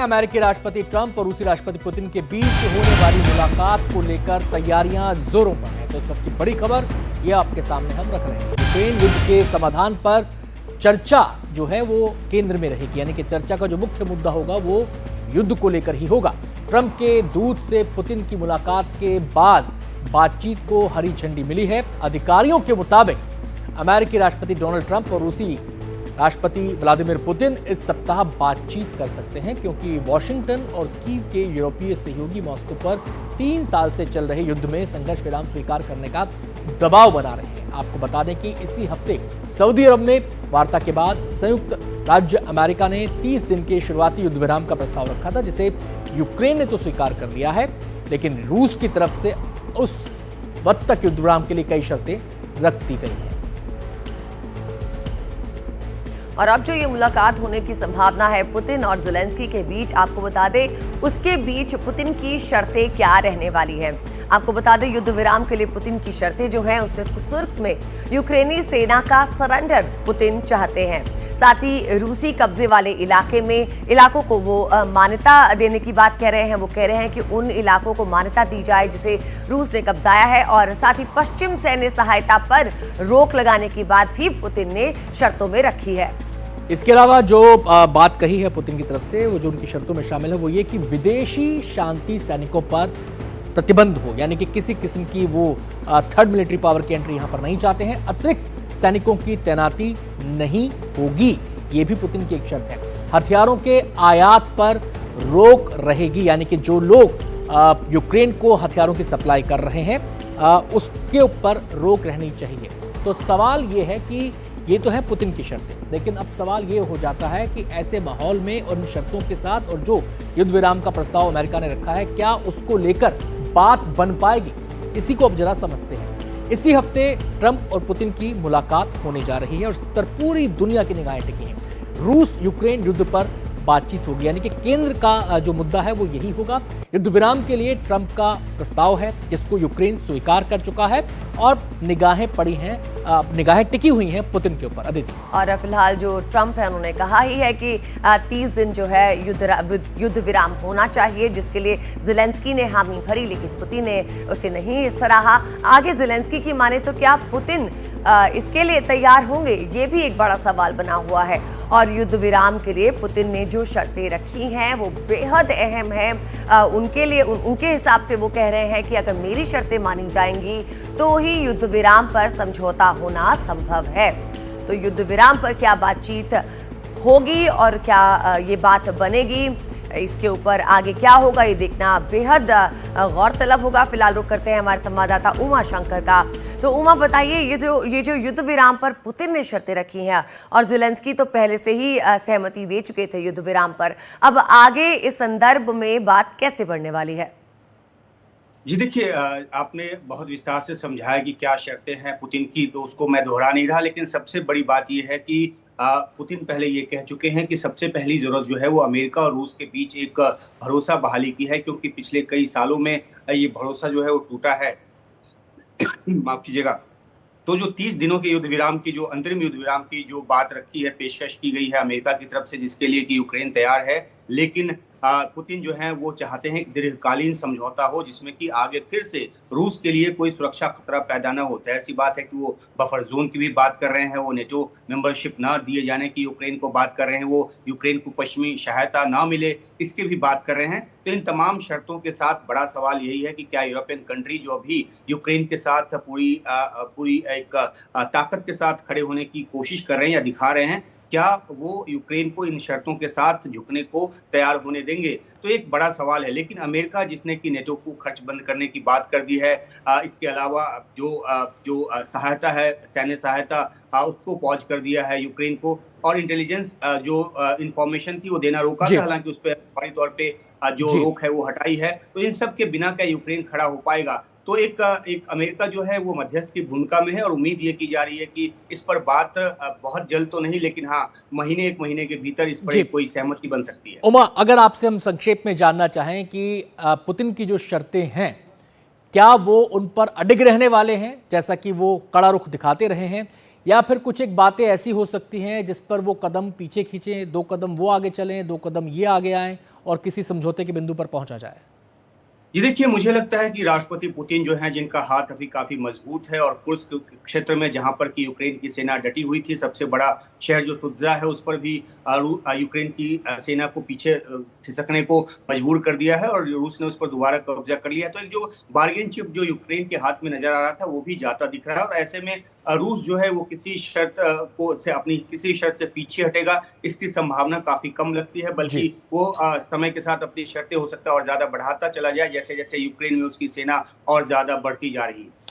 अमेरिकी राष्ट्रपति ट्रंप और रूसी राष्ट्रपति पुतिन के बीच होने वाली मुलाकात को लेकर तैयारियां जोरों पर हैं। तो इस वक्त की बड़ी खबर ये आपके सामने हम रख रहे हैं। यूक्रेन युद्ध के समाधान पर चर्चा जो है वो केंद्र में रहेगी, यानी कि चर्चा का जो मुख्य मुद्दा होगा वो युद्ध को लेकर ही होगा। ट्रंप के दूत से पुतिन की मुलाकात के बाद बातचीत को हरी झंडी मिली है। अधिकारियों के मुताबिक अमेरिकी राष्ट्रपति डोनाल्ड ट्रंप और रूसी राष्ट्रपति व्लादिमीर पुतिन इस सप्ताह बातचीत कर सकते हैं, क्योंकि वॉशिंगटन और कीव के यूरोपीय सहयोगी मॉस्को पर 3 साल से चल रहे युद्ध में संघर्ष विराम स्वीकार करने का दबाव बना रहे हैं। आपको बता दें कि इसी हफ्ते सऊदी अरब में वार्ता के बाद संयुक्त राज्य अमेरिका ने 30 दिन के शुरुआती युद्ध विराम का प्रस्ताव रखा था, जिसे यूक्रेन ने तो स्वीकार कर लिया है, लेकिन रूस की तरफ से उस वक्त तक युद्ध विराम के लिए कई शर्तें रख दी गई हैं। और अब जो ये मुलाकात होने की संभावना है पुतिन और ज़ेलेंस्की के बीच, आपको बता दें उसके बीच पुतिन की शर्तें क्या रहने वाली हैं। आपको बता दें युद्ध विराम के लिए पुतिन की शर्तें जो हैं उसमें कुर्स्क में यूक्रेनी सेना का सरेंडर पुतिन चाहते हैं। साथ ही रूसी कब्जे वाले इलाकों को वो मान्यता देने की बात कह रहे हैं। वो कह रहे हैं कि उन इलाकों को मान्यता दी जाए जिसे रूस ने कब्जाया है, और साथ ही पश्चिम सैन्य सहायता पर रोक लगाने की बात भी पुतिन ने शर्तों में रखी है। इसके अलावा जो बात कही है पुतिन की तरफ से, वो जो उनकी शर्तों में शामिल है वो ये कि विदेशी शांति सैनिकों पर प्रतिबंध हो, यानी कि किसी किस्म की वो थर्ड मिलिट्री पावर की एंट्री यहां पर नहीं चाहते हैं। अतिरिक्त सैनिकों की तैनाती नहीं होगी, ये भी पुतिन की एक शर्त है। हथियारों के आयात पर रोक रहेगी, यानी कि जो लोग यूक्रेन को हथियारों की सप्लाई कर रहे हैं उसके ऊपर रोक रहनी चाहिए। तो सवाल ये है कि ये तो है पुतिन की शर्तें, लेकिन अब सवाल ये हो जाता है कि ऐसे माहौल में और इन शर्तों के साथ और जो युद्ध विराम का प्रस्ताव अमेरिका ने रखा है, क्या उसको लेकर बात बन पाएगी? इसी को अब जरा समझते हैं। इसी हफ्ते ट्रंप और पुतिन की मुलाकात होने जा रही है और इस पर पूरी दुनिया की निगाहें टिकी हैं। रूस यूक्रेन युद्ध पर बातचीत होगी, यानी कि केंद्र का जो मुद्दा है वो यही होगा। युद्ध विराम के लिए ट्रंप का प्रस्ताव है जिसको यूक्रेन स्वीकार कर चुका है और निगाहें टिकी हुई हैं पुतिन के ऊपर। अदिति, और फिलहाल जो ट्रंप है उन्होंने कहा ही है कि 30 दिन जो है युद्ध विराम होना चाहिए, जिसके लिए ज़ेलेंस्की ने हामी भरी, लेकिन पुतिन ने उसे नहीं सराहा। आगे ज़ेलेंस्की की माने तो क्या पुतिन इसके लिए तैयार होंगे, ये भी एक बड़ा सवाल बना हुआ है। और युद्ध विराम के लिए पुतिन ने जो शर्तें रखी हैं वो बेहद अहम है उनके लिए। उनके हिसाब से वो कह रहे हैं कि अगर मेरी शर्तें मानी जाएंगी तो ही युद्ध विराम पर समझौता होना संभव है। तो युद्ध विराम पर क्या बातचीत होगी और क्या ये बात बनेगी, इसके ऊपर आगे क्या होगा ये देखना बेहद गौरतलब होगा। फिलहाल रुक करते हैं हमारे संवाददाता उमा शंकर का। तो उमा, बताइए ये जो युद्ध विराम पर पुतिन ने शर्तें रखी हैं और ज़ेलेंस्की तो पहले से ही सहमति दे चुके थे युद्ध विराम पर, अब आगे इस संदर्भ में बात कैसे बढ़ने वाली है? जी देखिए, आपने बहुत विस्तार से समझाया कि क्या शर्तें हैं पुतिन की, तो उसको मैं दोहरा नहीं रहा। लेकिन सबसे बड़ी बात यह है कि पुतिन पहले ये कह चुके हैं कि सबसे पहली जरूरत जो है वो अमेरिका और रूस के बीच एक भरोसा बहाली की है, क्योंकि पिछले कई सालों में ये भरोसा जो है वो टूटा है। माफ कीजिएगा। तो जो 30 दिनों के युद्ध विराम की, जो अंतरिम युद्ध विराम की जो बात रखी है, पेशकश की गई है अमेरिका की तरफ से, जिसके लिए कि यूक्रेन तैयार है, लेकिन पुतिन जो है वो चाहते हैं कि दीर्घकालीन समझौता हो जिसमें कि आगे फिर से रूस के लिए कोई सुरक्षा खतरा पैदा ना हो। जाहिर सी बात है कि वो बफर जोन की भी बात कर रहे हैं, वो नेटो मेंबरशिप ना दिए जाने की यूक्रेन को बात कर रहे हैं, वो यूक्रेन को पश्चिमी सहायता ना मिले इसकी भी बात कर रहे हैं। तो इन तमाम शर्तों के साथ बड़ा सवाल यही है कि क्या यूरोपियन कंट्री जो अभी यूक्रेन के साथ पूरी एक ताकत के साथ खड़े होने की कोशिश कर रहे हैं या दिखा रहे हैं, क्या वो यूक्रेन को इन शर्तों के साथ झुकने को तैयार होने देंगे? तो एक बड़ा सवाल है। लेकिन अमेरिका जिसने कि नेटो को खर्च बंद करने की बात कर दी है, इसके अलावा जो सहायता है, सैन्य सहायता, उसको पॉज कर दिया है यूक्रेन को, और इंटेलिजेंस जो इंफॉर्मेशन थी वो देना रोका था, हालांकि उस पर फौरी तौर पे जो रोक है वो हटाई है। तो इन सब के बिना क्या यूक्रेन खड़ा हो पाएगा? तो एक अमेरिका जो है वो मध्यस्थ की भूमिका में है और उम्मीद ये की जा रही है कि इस पर बात बहुत जल्द तो नहीं, लेकिन हाँ एक महीने के भीतर इस पर कोई सहमति बन सकती है। उमा, अगर आपसे हम संक्षेप में जानना चाहें कि पुतिन की जो शर्तें हैं, क्या वो उन पर अडिग रहने वाले हैं जैसा कि वो कड़ा रुख दिखाते रहे हैं, या फिर कुछ एक बातें ऐसी हो सकती हैं जिस पर वो कदम पीछे खींचें, 2 कदम वो आगे चलें, 2 कदम ये आगे आएं और किसी समझौते के बिंदु पर पहुंचा जाए? जी देखिए, मुझे लगता है कि राष्ट्रपति पुतिन जो हैं, जिनका हाथ अभी काफ़ी मजबूत है और कुर्स्क क्षेत्र में जहाँ पर कि यूक्रेन की सेना डटी हुई थी, सबसे बड़ा शहर जो सुत्जा है, उस पर भी यूक्रेन की सेना को पीछे खिसकने को मजबूर कर दिया है और रूस ने उस पर दोबारा कब्जा कर लिया है। तो एक जो बार्गेन चिप जो यूक्रेन के हाथ में नज़र आ रहा था, वो भी जाता दिख रहा है और ऐसे में रूस जो है वो किसी शर्त अपनी किसी शर्त से पीछे हटेगा, इसकी संभावना काफ़ी कम लगती है, जी। बल्कि वो समय के साथ अपनी शर्तें हो सकता है और ज़्यादा बढ़ाता चला जाए, जैसे-जैसे यूक्रेन में उसकी सेना और ज़्यादा बढ़ती जा रही है।